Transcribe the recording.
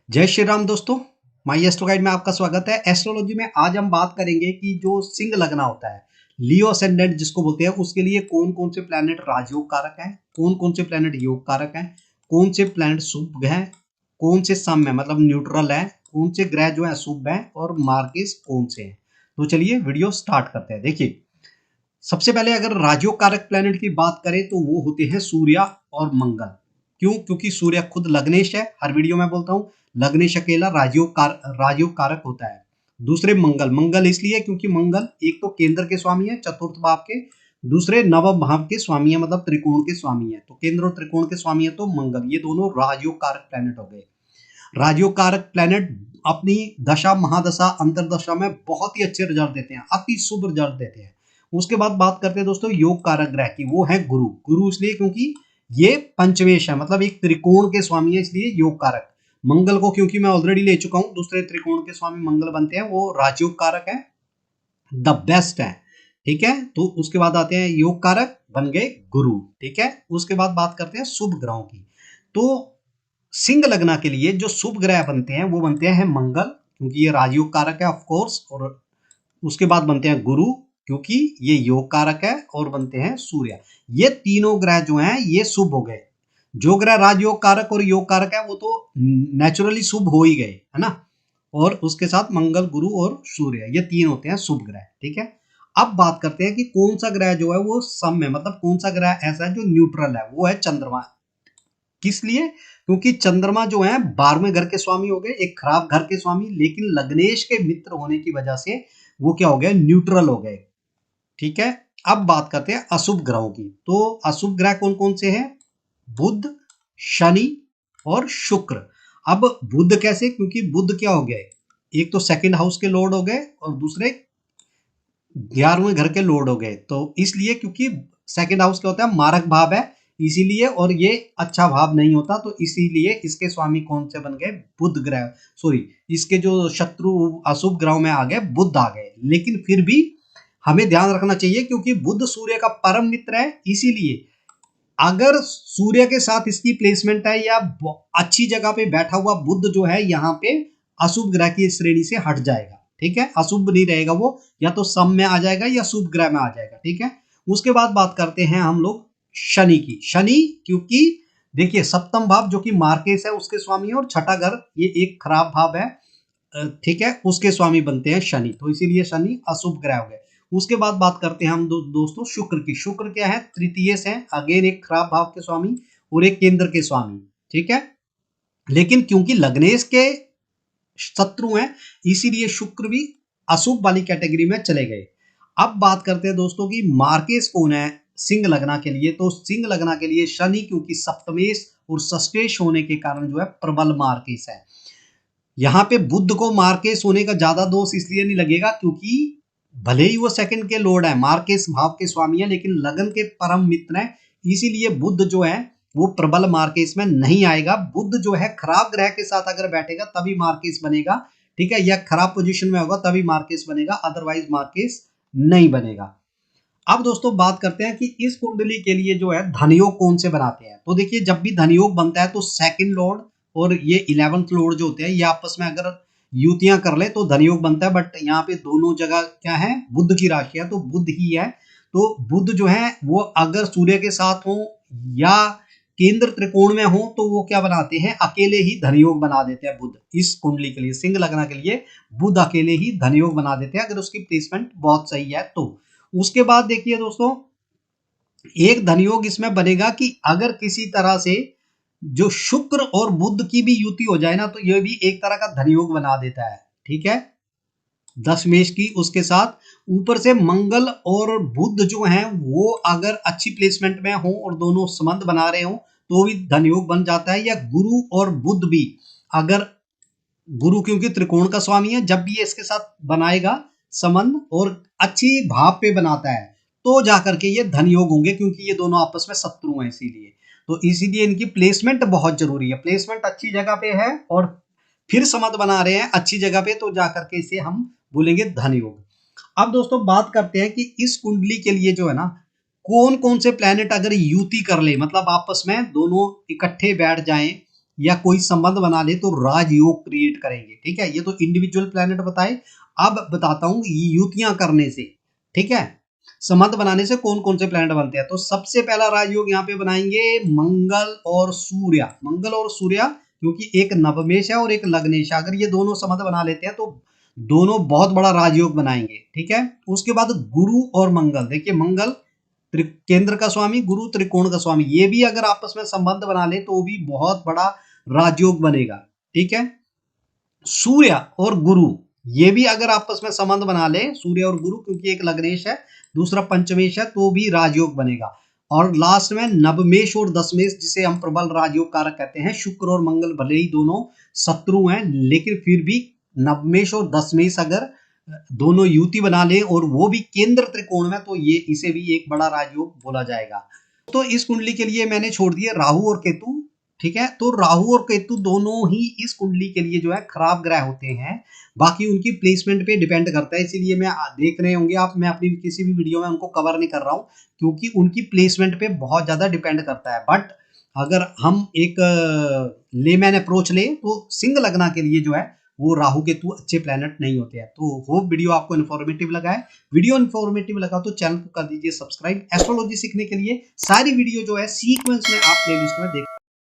जय श्री राम दोस्तों। माई astro guide में आपका स्वागत है। एस्ट्रोलॉजी में आज हम बात करेंगे कि जो सिंह लगना होता है, लियो असेंडेंट जिसको बोलते हैं, उसके लिए कौन कौन से प्लैनेट राजयोग कारक हैं, कौन कौन से प्लैनेट योग कारक हैं, कौन से प्लैनेट शुभ हैं, कौन से सम है मतलब न्यूट्रल है, कौन से ग्रह जो है अशुभ हैं और मार्केस कौन से हैं। तो चलिए वीडियो स्टार्ट करते हैं। देखिए, सबसे पहले अगर राजयोग कारक प्लैनेट की बात करें तो वो होते हैं सूर्य और मंगल। क्यों? क्योंकि सूर्य खुद लग्नेश है, हर वीडियो में बोलता हूं लग्नेश अकेला राजयोग कारक होता है। दूसरे मंगल, मंगल इसलिए क्योंकि मंगल एक तो केंद्र के स्वामी है चतुर्थ भाव के, दूसरे नवम भाव के स्वामी है मतलब त्रिकोण के स्वामी है। तो केंद्र और त्रिकोण के स्वामी है तो मंगल, ये दोनों राजयोग कारक प्लैनेट हो गए। राजयोग कारक प्लैनेट अपनी दशा महादशा अंतरदशा में बहुत ही अच्छे रिजल्ट देते हैं, अति शुभ रिजल्ट देते हैं। उसके बाद बात करते हैं दोस्तों योग कारक ग्रह की, वो है गुरु। गुरु इसलिए क्योंकि ये पंचमेश है मतलब एक त्रिकोण के स्वामी है, इसलिए योग कारक। मंगल को क्योंकि मैं ऑलरेडी ले चुका हूं, दूसरे त्रिकोण के स्वामी मंगल बनते हैं, वो राजयोग कारक है, द बेस्ट है। ठीक है, तो उसके बाद आते हैं योग कारक बन गए गुरु। ठीक है, उसके बाद बात करते हैं शुभ ग्रहों की। तो सिंह लग्न के लिए जो शुभ ग्रह बनते हैं वो बनते हैं मंगल, क्योंकि ये राजयोग कारक है ऑफ कोर्स, और उसके बाद बनते हैं गुरु क्योंकि ये योग कारक है, और बनते हैं सूर्य। ये तीनों ग्रह जो हैं ये शुभ हो गए। जो ग्रह राजयोग कारक और योग कारक है वो तो नेचुरली शुभ हो ही गए, है ना। और उसके साथ मंगल, गुरु और सूर्य, ये तीन होते हैं शुभ ग्रह। ठीक है, अब बात करते हैं कि कौन सा ग्रह जो है वो सम है, मतलब कौन सा ग्रह ऐसा है जो न्यूट्रल है, वो है चंद्रमा। किस लिए? क्योंकि चंद्रमा जो है 12वें घर के स्वामी हो गए, एक खराब घर के स्वामी, लेकिन लग्नेश के मित्र होने की वजह से वो क्या हो गए, न्यूट्रल हो गए। ठीक है, अब बात करते हैं अशुभ ग्रहों की। तो अशुभ ग्रह कौन कौन से हैं? बुध, शनि और शुक्र। अब बुध कैसे? क्योंकि बुध क्या हो गए, एक तो सेकंड हाउस के लॉर्ड हो गए और दूसरे 11वें घर के लॉर्ड हो गए। तो इसलिए क्योंकि सेकंड हाउस क्या होता है, मारक भाव है, इसीलिए, और ये अच्छा भाव नहीं होता, तो इसीलिए इसके स्वामी कौन से बन गए, बुध ग्रह, सॉरी, इसके जो शत्रु अशुभ ग्रहों में आ गए बुध आ गए। लेकिन फिर भी हमें ध्यान रखना चाहिए क्योंकि बुध सूर्य का परम मित्र है, इसीलिए अगर सूर्य के साथ इसकी प्लेसमेंट है या अच्छी जगह पे बैठा हुआ बुध जो है यहाँ पे अशुभ ग्रह की श्रेणी से हट जाएगा। ठीक है, अशुभ नहीं रहेगा वो, या तो सम में आ जाएगा या शुभ ग्रह में आ जाएगा। ठीक है, उसके बाद बात करते हैं हम लोग शनि की। शनि क्योंकि देखिए सप्तम भाव जो कि मार्केस है उसके स्वामी है, और छठा घर ये एक खराब भाव है, ठीक है, उसके स्वामी बनते हैं शनि, तो इसीलिए शनि अशुभ ग्रह हो गए। उसके बाद बात करते हैं हम दोस्तों शुक्र की। शुक्र क्या है, तृतीय से है, अगेन एक खराब भाव के स्वामी और एक केंद्र के स्वामी। ठीक है, लेकिन क्योंकि लग्नेश के शत्रु हैं इसीलिए शुक्र भी अशुभ वाली कैटेगरी में चले गए। अब बात करते हैं दोस्तों की मार्केस कौन है सिंह लगना के लिए। तो सिंह लगना के लिए शनि, क्योंकि सप्तमेश और षष्ठेश होने के कारण जो है प्रबल मार्केस है। यहाँ पे बुध को मार्केस होने का ज्यादा दोष इसलिए नहीं लगेगा क्योंकि भले ही वो सेकंड के लॉर्ड है, मार्केस भाव के स्वामी है, लेकिन लगन के परम मित्र है, इसीलिए बुध जो है वो प्रबल मार्केस में नहीं आएगा। बुध जो है खराब ग्रह के साथ अगर बैठेगा तभी मार्केस बनेगा। ठीक है, या खराब पोजीशन में होगा तभी मार्केस बनेगा, अदरवाइज मार्केस नहीं बनेगा। अब दोस्तों बात करते हैं कि इस कुंडली के लिए जो है धनयोग कौन से बनाते हैं। तो देखिए, जब भी धनयोग बनता है तो सेकंड लॉर्ड और ये 11th लॉर्ड जो होते हैं ये आपस में अगर युतियां कर ले तो धनयोग बनता है। बट यहाँ पे दोनों जगह क्या है, बुध की राशि है तो बुध ही है। तो बुध जो है वो अगर सूर्य के साथ हो या केंद्र त्रिकोण में हो तो वो क्या बनाते हैं, अकेले ही धनयोग बना देते हैं। बुध इस कुंडली के लिए, सिंह लगना के लिए बुध अकेले ही धनयोग बना देते हैं अगर उसकी प्लेसमेंट बहुत सही है तो। उसके बाद देखिए दोस्तों, एक धनयोग इसमें बनेगा कि अगर किसी तरह से जो शुक्र और बुध की भी युति हो जाए ना तो यह भी एक तरह का धनयोग बना देता है। ठीक है, दशमेश की उसके साथ ऊपर से मंगल और बुध जो हैं वो अगर अच्छी प्लेसमेंट में हो और दोनों संबंध बना रहे हो तो भी धनयोग बन जाता है। या गुरु और बुध भी, अगर गुरु क्योंकि त्रिकोण का स्वामी है, जब भी ये इसके साथ बनाएगा संबंध और अच्छी भाव पे बनाता है तो जाकर के ये धन योग होंगे, क्योंकि ये दोनों आपस में शत्रु हैं इसीलिए। तो इसीलिए इनकी प्लेसमेंट बहुत जरूरी है। प्लेसमेंट अच्छी जगह पे है और फिर संबंध बना रहे हैं अच्छी जगह पे तो जाकर के इसे हम बोलेंगे धन योग। अब दोस्तों बात करते हैं कि इस कुंडली के लिए जो है ना कौन कौन से प्लैनेट अगर युति कर ले, मतलब आपस में दोनों इकट्ठे बैठ जाएं या कोई संबंध बना ले तो राजयोग क्रिएट करेंगे। ठीक है, ये तो इंडिविजुअल प्लैनेट बताए। अब बताता हूं युतियां करने से, ठीक है, संबंध बनाने से कौन कौन से प्लैनेट बनते हैं। तो सबसे पहला राजयोग यहाँ पे बनाएंगे मंगल और सूर्य। मंगल और सूर्य, क्योंकि एक नवमेश है और एक लग्नेश है, अगर ये दोनों संबंध बना लेते हैं तो दोनों बहुत बड़ा राजयोग बनाएंगे। ठीक है, उसके बाद गुरु और मंगल। देखिए मंगल केंद्र का स्वामी, गुरु त्रिकोण का स्वामी, ये भी अगर आपस में संबंध बना ले तो भी बहुत बड़ा राजयोग बनेगा। ठीक है, सूर्य और गुरु, ये भी अगर आपस में संबंध बना ले, सूर्य और गुरु, क्योंकि एक लग्नेश है दूसरा पंचमेश है, तो भी राजयोग बनेगा। और लास्ट में नवमेश और दशमेश, जिसे हम प्रबल राजयोग कारक कहते हैं। शुक्र और मंगल भले ही दोनों शत्रु हैं, लेकिन फिर भी नवमेश और दशमेश अगर दोनों युति बना ले और वो भी केंद्र त्रिकोण में, तो ये इसे भी एक बड़ा राजयोग बोला जाएगा। तो इस कुंडली के लिए मैंने छोड़ दिए राहु और केतु। ठीक है, तो राहु और केतु दोनों ही इस कुंडली के लिए जो है खराब ग्रह होते हैं, बाकी उनकी प्लेसमेंट पे डिपेंड करता है। इसीलिए मैं देख रहे होंगे आप, मैं अपनी किसी भी वीडियो में उनको कवर नहीं कर रहा हूं, क्योंकि उनकी प्लेसमेंट पे बहुत ज्यादा डिपेंड करता है। बट अगर हम एक लेमैन अप्रोच ले तो सिंह लग्न के लिए जो है वो राहु केतु अच्छे प्लैनेट नहीं होते हैं। तो होप वीडियो आपको इन्फॉर्मेटिव लगा है। वीडियो इन्फॉर्मेटिव लगा तो चैनल को कर दीजिए सब्सक्राइब। एस्ट्रोलॉजी सीखने के लिए सारी वीडियो जो है सीक्वेंस में आप प्लेलिस्ट में देख